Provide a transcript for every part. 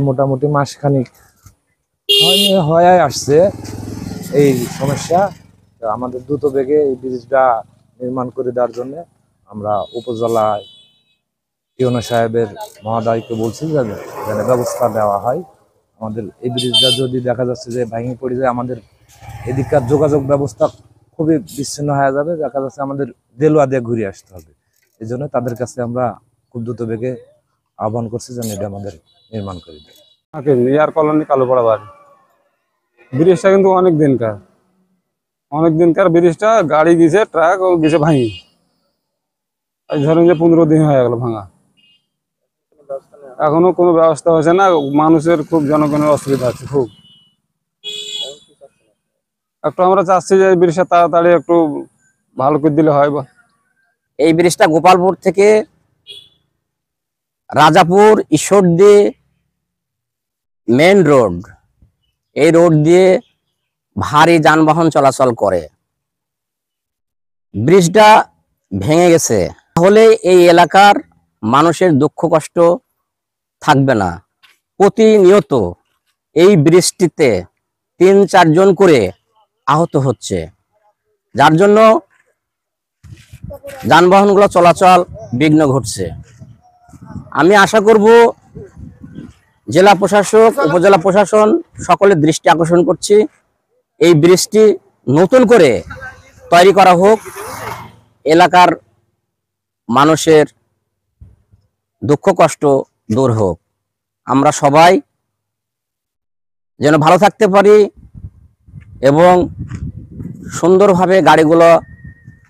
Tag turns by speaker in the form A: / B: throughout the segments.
A: মোটামুটি মাসখানিক হয়ে আসছে এই সমস্যা। আমাদের দ্রুত বেগে এই ব্রিজটা নির্মাণ করে দেওয়ার জন্য আমরা উপজেলা ইউনো সাহেবের মহোদয়কে বলছি যেন ব্যবস্থা নেওয়া হয়। আমাদের এই ব্রিজটা যদি দেখা যাচ্ছে যে ভেঙে পড়ে যায়, আমাদের এদিককার যোগাযোগ ব্যবস্থা খুবই বিচ্ছিন্ন হয়ে যাবে। দেখা যাচ্ছে আমাদের দেলুয়া দিয়ে ঘুরে আসতে হবে। এই জন্য তাদের কাছে আমরা খুব দ্রুত বেগে আহ্বান করছি যেন এটা আমাদের নির্মাণ করে দেয়।
B: ইয়ার কলোনি কালোপাড়া বাড়ি। ব্রিজটা কিন্তু অনেক দিনকার ব্রিজটা, গাড়ি গেছে, ট্রাক ও গেছে ভাঙি। ধরেন যে 15 দিন হয়ে গেল ভাঙা, এখনো কোনো ব্যবস্থা হয়েছে না। মানুষের খুব জনগণের অসুবিধা আছে খুব। একটু আমরা চাচ্ছি যে এই ব্রিজটা তাড়াতাড়ি একটু ভালো করে দিলে হয়।
C: এই ব্রিজটা গোপালপুর থেকে রাজাপুর ঈশ্বরদী মেন রোড, এই রোড দিয়ে ভারী যানবাহন চলাচল করে। ব্রিজটা ভেঙে গেছে, তাহলে এই এলাকার মানুষের দুঃখ কষ্ট থাকবে না। প্রতিনিয়ত এই বৃষ্টিতে 3-4 জন করে আহত হচ্ছে, যার জন্য যানবাহনগুলো চলাচল বিঘ্ন ঘটছে। আমি আশা করব জেলা প্রশাসক, উপজেলা প্রশাসন সকলের দৃষ্টি আকর্ষণ করছি, এই ব্রিজটি নতুন করে তৈরি করা হোক, এলাকার মানুষের দুঃখ কষ্ট দূর হোক, আমরা সবাই যেন ভালো থাকতে পারি এবং সুন্দরভাবে গাড়িগুলো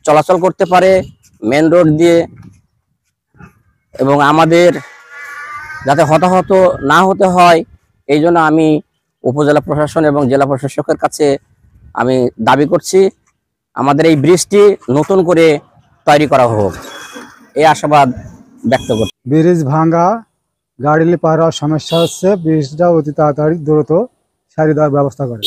C: চলাচল করতে পারে মেন রোড দিয়ে, এবং আমাদের যাতে হতাহত না হতে হয় এই জন্য আমি উপজেলা প্রশাসন এবং জেলা প্রশাসকের কাছে আমি দাবি করছি আমাদের এই ব্রিজটি নতুন করে তৈরি করা হোক, এই আশাবাদ ব্যক্ত করছি।
D: ব্রিজ ভাঙা, গাড়ি পার হওয়ার সমস্যা হচ্ছে, ব্রিজটা অতি তাড়াতাড়ি দ্রুত সারিয়ে দেওয়ার ব্যবস্থা করে।